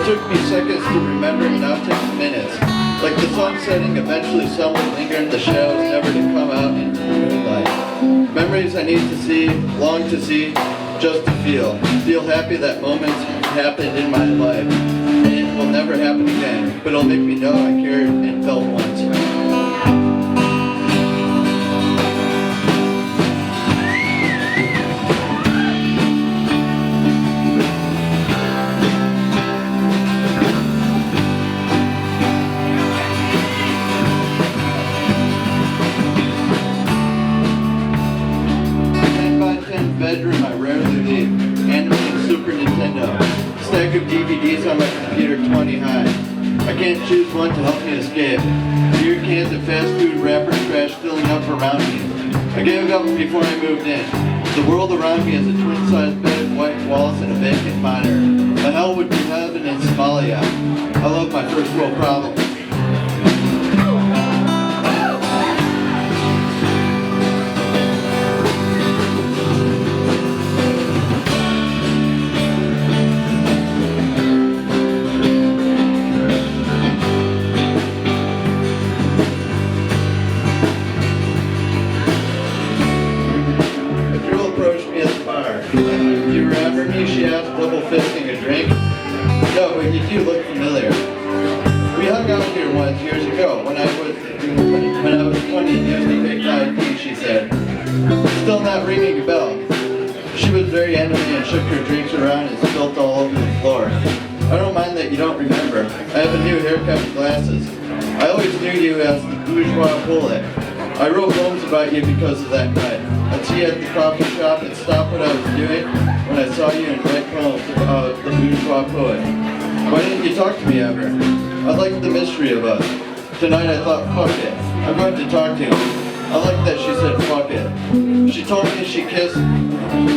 took me seconds to remember, and now it takes minutes. Like the sun setting, eventually some will linger in the shadows, never to come out into the moonlight. Memories I need to see, long to see, just to feel. Feel happy that moments happened in my life. And it will never happen again, but it'll make me know I cared and felt once. Bedroom I rarely leave. Anime and Super Nintendo. Stack of DVDs on my computer 20 high. I can't choose one to help me escape. Beer cans and fast food wrapper trash filling up around me. I gave up before I moved in. The world around me is a twin-sized bed, white walls, and a vacant monitor. My hell would be heaven in Somalia. I love my first world problems. She asked, double fisting a drink? No, but you do look familiar. We hung out here once years ago when I was 20 and used a fake ID, she said. Still not ringing a bell. She was very animated and shook her drinks around and spilled all over the floor. I don't mind that you don't remember. I have a new haircut and glasses. I always knew you as the bourgeois bullet. I wrote poems about you because of that night. I'd see you at the coffee shop and stop what I was doing when I saw you and write poems about the bourgeois poet. Why didn't you talk to me ever? I liked the mystery of us. Tonight I thought, fuck it. I'm going to talk to him. I liked that she said, fuck it. She told me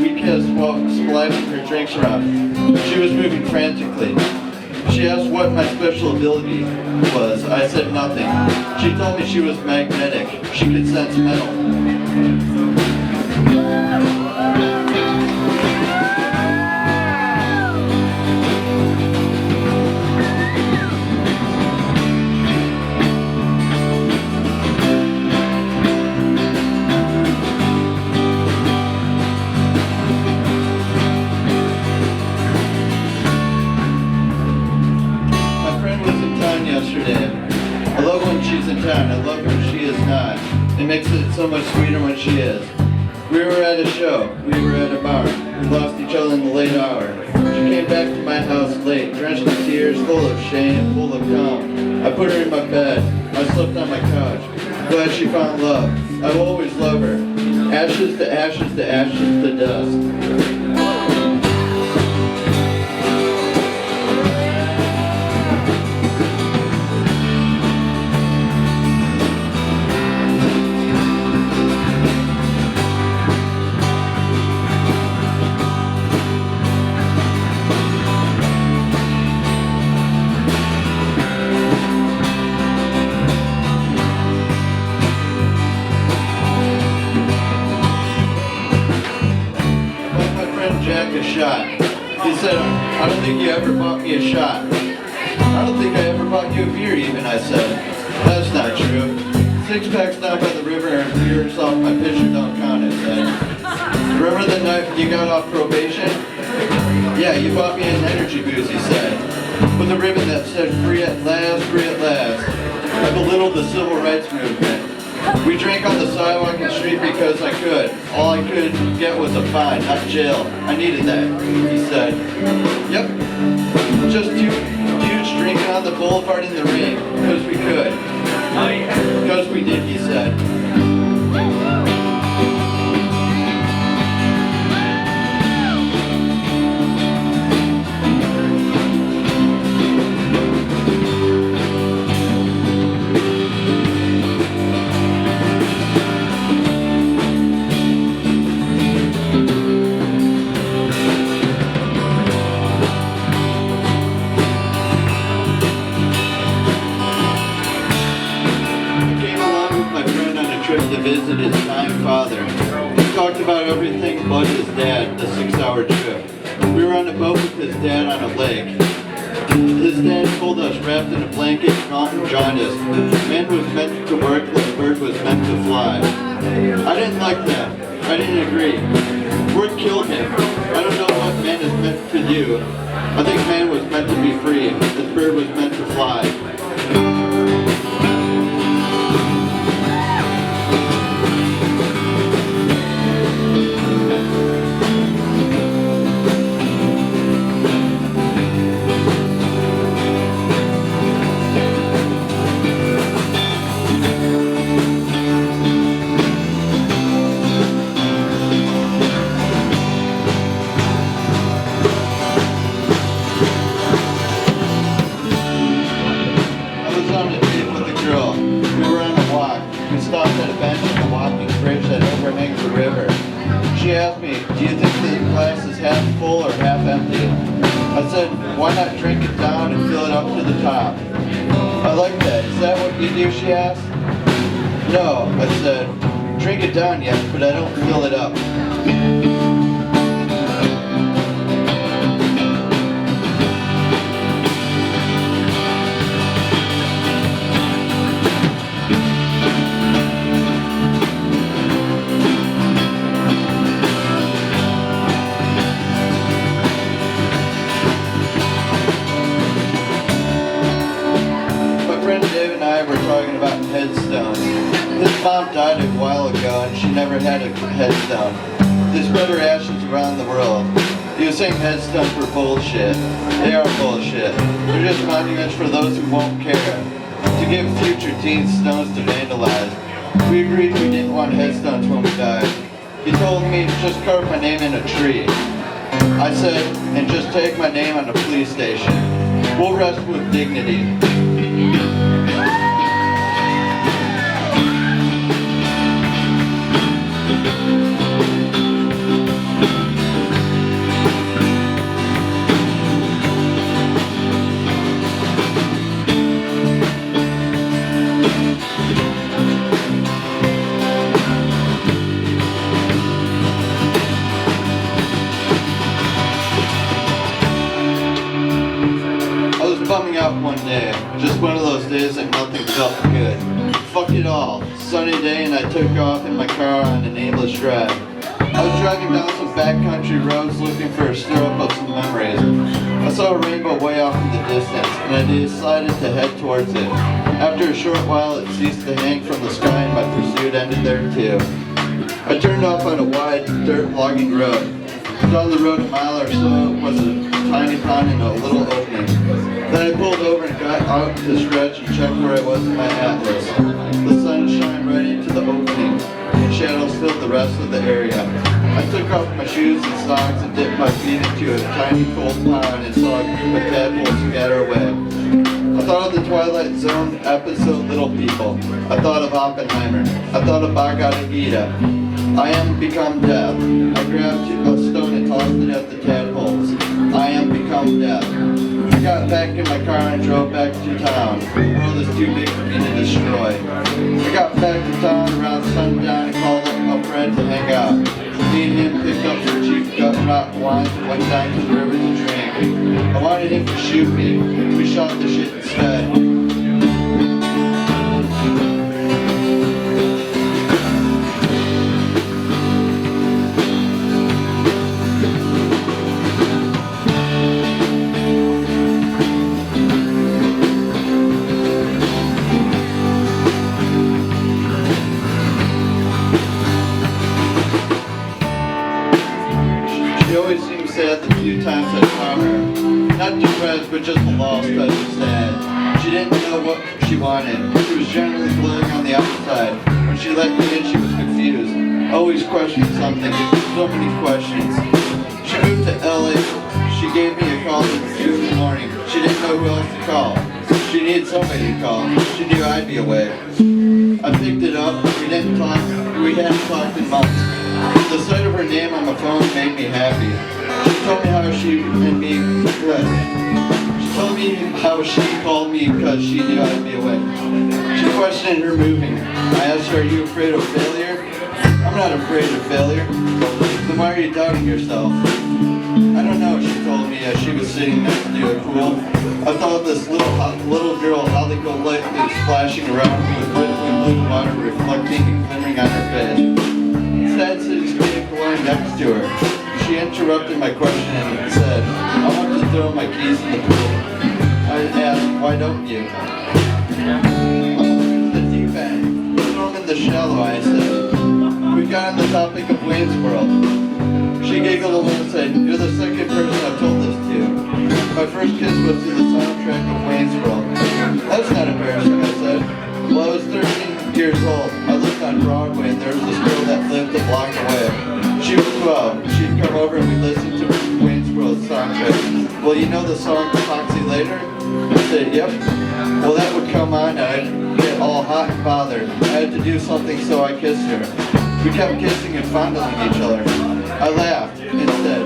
we kissed while splashing her drinks around. She was moving frantically. She asked what my special ability was. I said nothing. She told me she was magnetic. She could sense metal. I love when she's in town. I love when she is not. It makes it so much sweeter when she is. We were at a show. We were at a bar. We lost each other in the late hour. She came back to my house late, drenched in tears, full of shame, full of calm. I put her in my bed. I slept on my couch. Glad she found love. I will always love her. Ashes to ashes to ashes to dust. A shot. He said, I don't think you ever bought me a shot. I don't think I ever bought you a beer even, I said. That's not true. 6 packs down by the river and beers off my pitcher don't count, I said. Remember the night you got off probation? Yeah, you bought me an energy boost, he said. With a ribbon that said, free at last, free at last. I belittled the civil rights movement. We drank on the sidewalk and street because I could. All I could get was a fine, not jail. I needed that, he said. Yep. Just two dudes drinking on the boulevard in the rain. Because we could. Because we did, he said. To visit his dying father. He talked about everything but his dad, the 6-hour trip. We were on a boat with his dad on a lake. His dad told us, wrapped in a blanket, Mountain jaundice, man was meant to work like a bird was meant to fly. I didn't like that. I didn't agree. Work killed him. I don't know what man is meant to do. I think man was meant to be free. This bird was meant to fly. She asked me, do you think the glass is half full or half empty? I said, why not drink it down and fill it up to the top? I like that. Is that what you do, she asked. No, I said, drink it down, yes, but I don't fill it up. His mom died a while ago and she never had a headstone. They spread her ashes around the world. He was saying headstones were bullshit. They are bullshit. They're just monuments for those who won't care. To give future teens stones to vandalize. We agreed we didn't want headstones when we died. He told me, just carve my name in a tree. I said, and just take my name on a police station. We'll rest with dignity. Bumming out one day, just one of those days that nothing felt good. Fuck it all. Sunny day and I took off in my car on an aimless drive. I was driving down some backcountry roads looking for a stir-up of some memories. I saw a rainbow way off in the distance and I decided to head towards it. After a short while it ceased to hang from the sky and my pursuit ended there too. I turned off on a wide dirt logging road. Down the road a mile or so was a tiny pond and a little opening. Then I pulled over and got out to stretch and check where I was in my atlas. The sun shined right into the opening, and shadows filled the rest of the area. I took off my shoes and socks and dipped my feet into a tiny cold pond and saw a group of tadpoles scatter away. I thought of the Twilight Zone episode Little People. I thought of Oppenheimer. I thought of Bhagavad Gita. I am become death. I grabbed a stone and tossed it at the tadpoles. I am become death. I got back in my car and drove back to town. The world is too big for me to destroy. I got back to town around sundown and called up a friend to hang out. Me and him picked up some cheap gut rot wine and went down to the river to drink. I wanted him to shoot me. We shot the shit instead. She always seemed sad the few times I saw her. Not depressed, but just lost type of sad. She didn't know what she wanted. She was generally glowing on the outside. When she let me in, she was confused. Always questioning something. So many questions. She moved to LA. She gave me a call at 2 in the morning. She didn't know who else to call. She needed somebody to call. She knew I'd be away. I picked it up. We didn't talk. We hadn't talked in months. The sight of her name on my phone made me happy. She told me how she and me She told me how she called me because she knew I'd be away. She questioned her moving. I asked her, are you afraid of failure? I'm not afraid of failure. Then why are you doubting yourself? I don't know, she told me. as she was sitting next to a pool. I thought this little girl Holly-go-lucky splashing around with rippling blue water reflecting and glimmering on her face. Sad cityscape glowing next to her. She interrupted my question and said, "I want to throw my keys in the pool." I asked, "Why don't you?" "The deep end. Throw them in the shallow," I said. We got on the topic of Wayne's World. She giggled a little and said, "You're the second person I've told this to. My first kiss was to the soundtrack of Wayne's World." "That's not embarrassing," I said. "Well, I was 13 years old. I lived on Broadway and there was this girl that lived a block away. She was 12. She'd come over and we'd listen to Wayne's World soundtrack. Well, you know the song Foxy Later?" I said, "Yep." Well, that would come on and I'd get all hot and bothered. I had to do something, so I kissed her. We kept kissing and fondling each other. I laughed and said,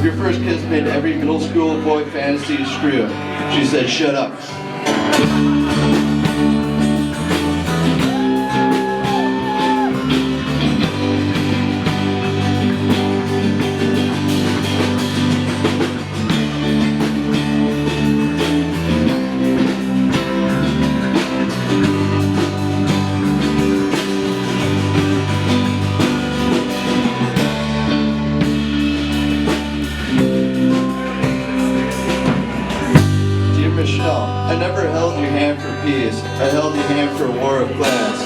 Your first kiss made every middle school boy fantasy screw." She said, "Shut up." "I never held your hand for peace. I held your hand for a war of class.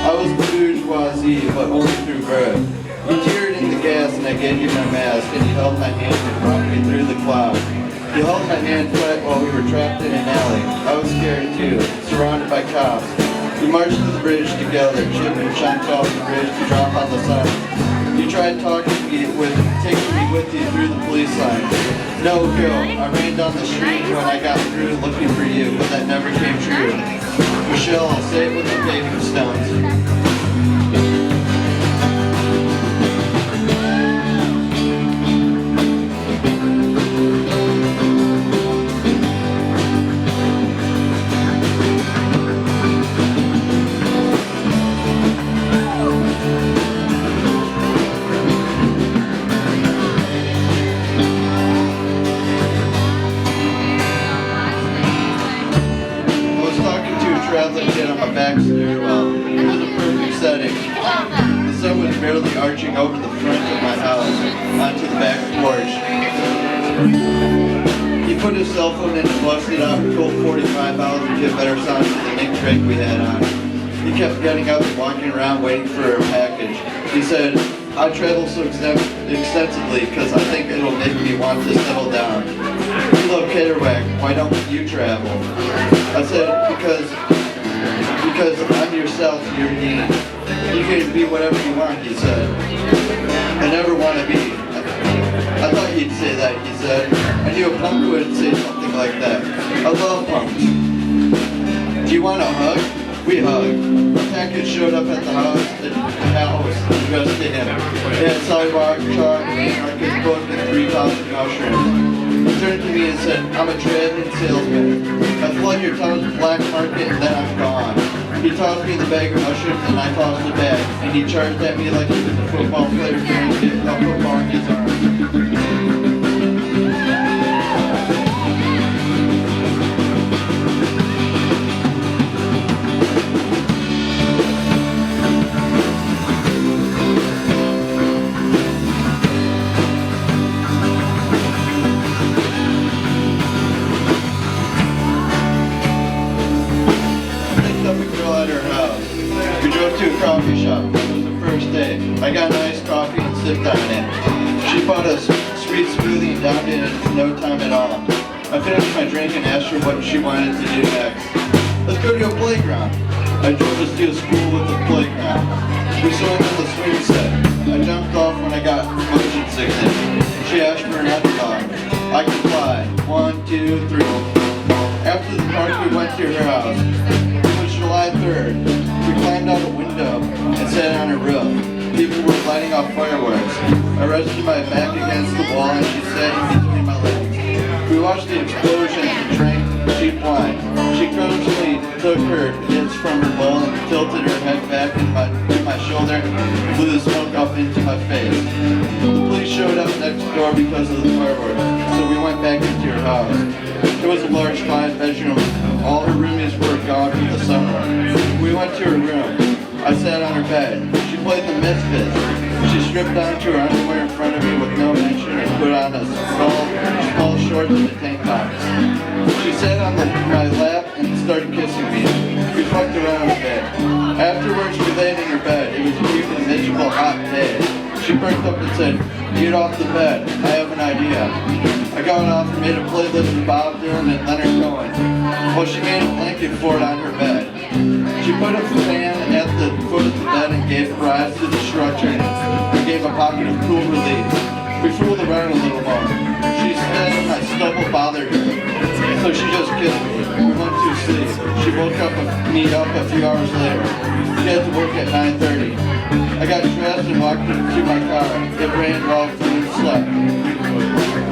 I was bourgeoisie, but only through birth. You teared in the gas and I gave you my mask, and you held my hand and brought me through the clouds. You held my hand tight while we were trapped in an alley. I was scared too, surrounded by cops. We marched to the bridge together, Chip and jumped off the bridge to drop on the sun. You tried taking me with you through the police line. No, girl, I ran down the street when I got through looking for you, but that never came true. Michelle, I'll say it with the paving stones. Traveling kid on my back stairwell. It was a perfect setting. The sun was barely arching over the front of my house onto the back porch. He put his cell phone in and busted out and pulled 45 out to get better sound to the Nick Drake we had on. He kept getting up and walking around waiting for a package. He said, "I travel so extensively because I think it'll make me want to settle down. You love Kerouac, why don't you travel?" I said, because I'm yourself, you're me. You can be whatever you want," he said. "I never want to be." I thought he'd say that, he said. I knew a punk would say something like that. I love punks. "Do you want a hug?" We hugged. A package showed up at the house addressed to him. It had sidewalk chalk, anarchist book, and 3,000 mushrooms. He turned to me and said, "I'm a traveling salesman. I flood your town's black market and then I'm gone." He tossed me the bag of mushrooms and I tossed it back, and he charged at me like he was a football player trying to get a football in his arms. To a coffee shop. It was the first day. I got an iced coffee and sipped on it. She bought a sweet smoothie and downed it in no time at all. I finished my drink and asked her what she wanted to do next. "Let's go to a playground." I drove us to a school with a playground. We swung on the swing set. I jumped off when I got motion sickness. She asked for an underdog. I complied. 1, 2, 3. After the park, we went to her house. It was July 3rd. We climbed out a window and sat on a roof. People were lighting off fireworks. I rested my back against the wall and she sat in between my legs. We watched the explosion and drank cheap wine. She grudgingly took her hits from her bowl and tilted her head back in my my shoulder and blew the smoke up into my face. The police showed up next door because of the fireworks, so we went back into her house. It was a large 5-bedroom. All her roomies were gone for the summer. We went to her room. I sat on her bed. She played the Misfits. She stripped down to her underwear in front of me with no mention and put on a small shorts and a tank top. She sat on my lap and started kissing me. We fucked around a bit. Afterwards, we laid in her bed. It was a cute and miserable hot day. She perked up and said, "Get off the bed. I have an idea." I got off and made a playlist of Bob Dylan and Leonard Cohen. Well, she made a blanket fort on her bed. She put a fan at the foot of the bed and gave rise to the structure and gave a pocket of cool relief. We fooled around a little more. She said my stubble bothered her, so she just kissed me. We went to sleep. She woke me up a few hours later. She had to work at 9:30. I got dressed and walked to my car. It rained while we slept.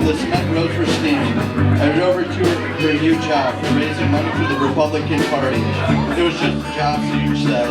The cement roads were steaming. I drove her to her new job for raising money for the Republican Party. It was just a job, she said.